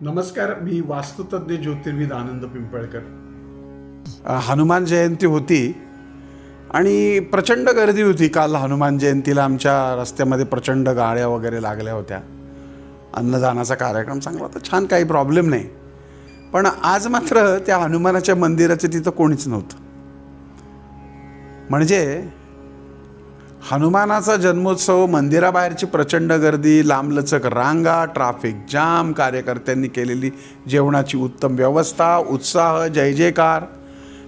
नमस्कार, मी वास्तुतज्ञ ज्योतिर्विद आनंद पिंपळकर. हनुमान जयंती होती आणि प्रचंड गर्दी होती. काल हनुमान जयंतीला आमच्या रस्त्यामध्ये प्रचंड गाड्या वगैरे लागल्या होत्या. अन्नदानाचा कार्यक्रम चांगला होता, छान, काही प्रॉब्लेम नाही. पण आज मात्र त्या हनुमानाच्या मंदिराच्या तिथं कोणीच नव्हतं. म्हणजे हनुमानाचा जन्मोत्सव, मंदिराबाहेरची प्रचंड गर्दी, लांबलचक रांगा, ट्रॅफिक जाम, कार्यकर्त्यांनी केलेली जेवणाची उत्तम व्यवस्था, उत्साह, जय जयकार,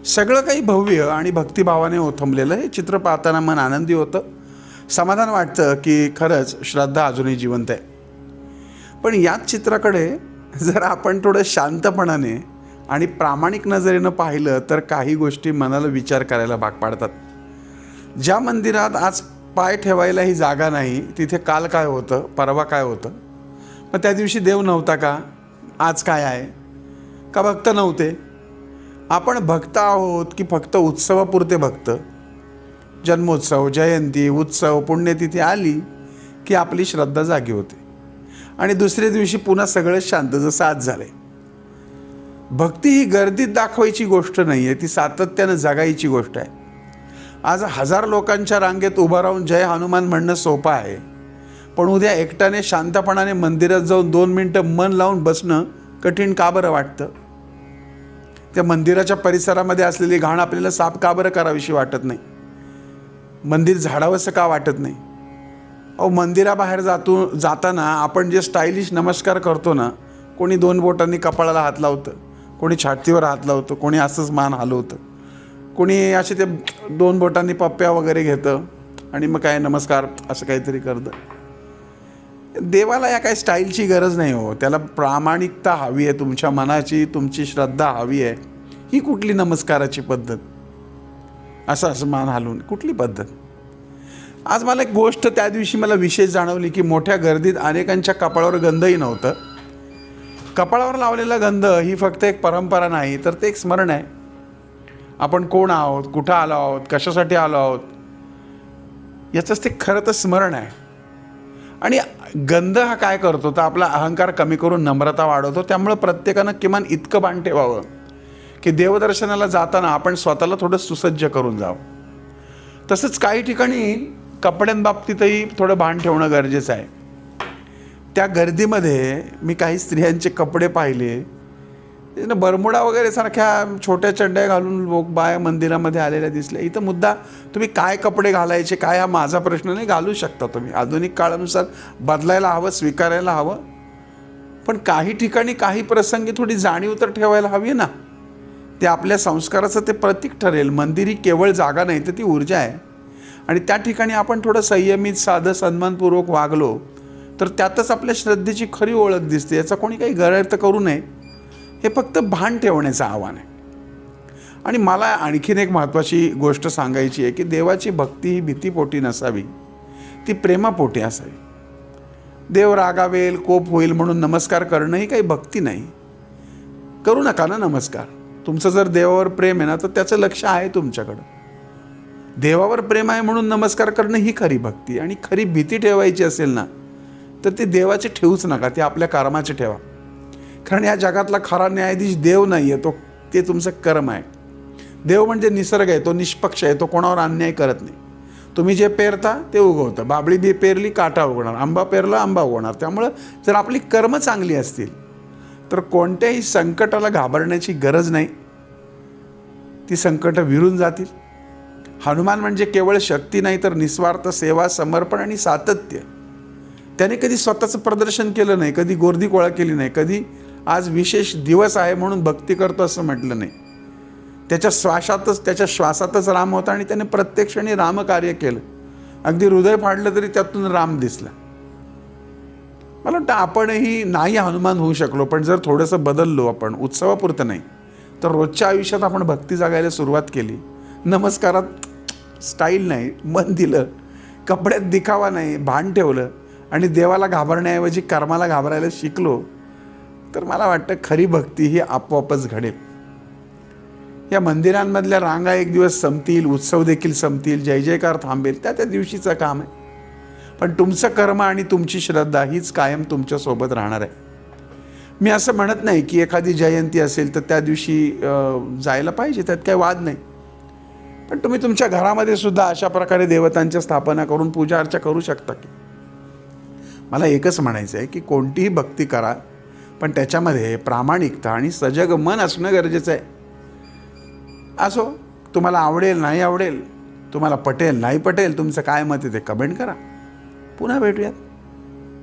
सगळं काही भव्य आणि भक्तिभावाने ओथंबलेलं. हे चित्र पाहताना मन आनंदी होतं. समाधान वाटतं की खरंच श्रद्धा अजूनही जिवंत आहे. पण याच चित्राकडे जर आपण थोडं शांतपणाने आणि प्रामाणिक नजरेनं पाहिलं तर काही गोष्टी मनाला विचार करायला भाग पाडतात. ज्या मंदिरात आज पाय ठेवायलाही जागा नाही, तिथे काल काय होतं, परवा काय होतं, मग त्या दिवशी देव नव्हता का? आज काय आहे का? भक्त नव्हते? आपण भक्त आहोत की फक्त उत्सवापुरते भक्त? जन्मोत्सव, जयंती, उत्सव, पुण्यतिथी आली की आपली श्रद्धा जागी होते आणि दुसऱ्या दिवशी पुन्हा सगळं शांत, जसं आज झालंय. भक्ती ही गर्दीत दाखवायची गोष्ट नाही आहे, ती सातत्यानं जगायची गोष्ट आहे. आज 1000 लोकांच्या रांगेत उभं राहून जय हनुमान म्हणणं सोपं आहे, पण उद्या एकट्याने शांतपणाने मंदिरात जाऊन 2 मिनटं मन लावून बसणं कठीण का बरं वाटतं? त्या मंदिराच्या परिसरामध्ये असलेली घाण आपल्याला साफ का बरं करावीशी वाटत नाही? मंदिर झाडावंसं का वाटत नाही? अहो, मंदिराबाहेर जाताना आपण जे स्टायलिश नमस्कार करतो ना, कोणी 2 बोटांनी कपाळाला हात लावतं, कोणी छातीवर हात लावतं, कोणी असंच मान हलवतं, कोणी असे ते 2 बोटांनी पप्प्या वगैरे घेतं आणि मग काय नमस्कार असं काहीतरी करतं. देवाला या काय स्टाईलची गरज नाही हो. त्याला प्रामाणिकता हवी आहे, तुमच्या मनाची, तुमची श्रद्धा हवी आहे. ही कुठली नमस्काराची पद्धत? असं मान हलवून कुठली पद्धत? आज मला एक गोष्ट त्या दिवशी मला विशेष जाणवली की मोठ्या गर्दीत अनेकांच्या कपाळावर गंधही नव्हतं. कपाळावर लावलेला गंध ही फक्त एक परंपरा नाही, तर ते एक स्मरण आहे. आपण कोण आहोत, कुठं आलो आहोत, कशासाठी आलो आहोत, याचंच ते खरं तर स्मरण आहे. आणि गंध हा काय करतो तर आपला अहंकार कमी करून नम्रता वाढवतो. त्यामुळं प्रत्येकानं किमान इतकं भान ठेवावं की देवदर्शनाला जाताना आपण स्वतःला थोडं सुसज्ज करून जावं. तसंच काही ठिकाणी कपड्यांबाबतीतही थोडं भान ठेवणं गरजेचं आहे. त्या गर्दीमध्ये मी काही स्त्रियांचे कपडे पाहिले, बरमुडा वगैरे सारख्या छोट्या चड्ड्या घालून लोक बाया मंदिरामध्ये आलेल्या दिसल्या. इथं मुद्दा तुम्ही काय कपडे घालायचे काय हा माझा प्रश्न नाही. घालू शकता तुम्ही, आधुनिक काळानुसार बदलायला हवं, स्वीकारायला हवं. पण काही ठिकाणी काही प्रसंगी थोडी जाणीव तर ठेवायला हवी ना. ते आपल्या संस्काराचं ते प्रतीक ठरेल. मंदिर ही केवळ जागा नाही, तर ती ऊर्जा आहे. आणि त्या ठिकाणी आपण थोडं संयमित, साधं, सन्मानपूर्वक वागलो तर त्यातच आपल्या श्रद्धेची खरी ओळख दिसते. याचा कोणी काही गैरअर्थ करू नये, हे फक्त भान ठेवण्याचं आव्हान आहे. आणि मला आणखीन एक महत्त्वाची गोष्ट सांगायची आहे की देवाची भक्ती ही भीतीपोटी नसावी, ती प्रेमापोटी असावी. देव रागावेल, कोप होईल म्हणून नमस्कार करणं ही काही भक्ती नाही. करू नका ना नमस्कार. तुमचं जर देवावर प्रेम आहे ना तर त्याचं लक्ष आहे तुमच्याकडं. देवावर प्रेम आहे म्हणून नमस्कार करणं ही खरी भक्ती. आणि खरी भीती ठेवायची असेल ना तर ते देवाचे ठेवूच नका, ते आपल्या कर्माचे ठेवा. कारण या जगातला खरा न्यायाधीश देव नाही आहे, ते तुमचं कर्म आहे. देव म्हणजे निसर्ग आहे, तो निष्पक्ष आहे, तो कोणावर अन्याय करत नाही. तुम्ही जे पेरता ते उगवतं. बाबळी बी पेरली काटा उगवणार, आंबा पेरला आंबा उगवणार. त्यामुळं जर आपली कर्म चांगली असतील तर कोणत्याही संकटाला घाबरण्याची गरज नाही. ती संकटं विरून जातील. हनुमान म्हणजे केवळ शक्ती नाही तर निस्वार्थ सेवा, समर्पण आणि सातत्य. त्याने कधी स्वतःचं प्रदर्शन केलं नाही, कधी गोर्दी गोळा केली नाही, कधी आज विशेष दिवस आहे म्हणून भक्ती करतो असं म्हटलं नाही. त्याच्या श्वासातच राम होता आणि त्याने प्रत्येक क्षणी रामकार्य केलं. अगदी हृदय फाडलं तरी त्यातून राम दिसला. मला वाटतं आपणही नाही हनुमान होऊ शकलो, पण जर थोडंसं बदललो आपण, उत्सवापुरतं नाही तर रोजच्या आयुष्यात आपण भक्ती जगायला सुरुवात केली. नमस्कारात स्टाईल नाही, मन दिलं, कपड्यात दिखावा नाही, भान ठेवलं आणि देवाला घाबरण्याऐवजी कर्माला घाबरायला शिकलो तर मला वाटतं खरी भक्ती ही आपोआपच घडेल. या मंदिरांमधल्या रांगा एक दिवस संपतील, उत्सव देखील संपतील, जय जयकार थांबेल, त्या दिवशीचं काम आहे. पण तुमचं कर्म आणि तुमची श्रद्धा हीच कायम तुमच्यासोबत राहणार आहे. मी असं म्हणत नाही की एखादी जयंती असेल तर त्या दिवशी जायला पाहिजे, त्यात काही वाद नाही. पण तुम्ही तुमच्या घरामध्ये सुद्धा अशा प्रकारे देवतांच्या स्थापना करून पूजा अर्चा करू शकता की. मला एकच म्हणायचं आहे की कोणतीही भक्ती करा, पण त्याच्यामध्ये प्रामाणिकता आणि सजग मन असणं गरजेचं आहे. असो, तुम्हाला आवडेल नाही आवडेल, तुम्हाला पटेल नाही पटेल, तुमचं काय मत आहे ते कमेंट करा. पुन्हा भेटूयात.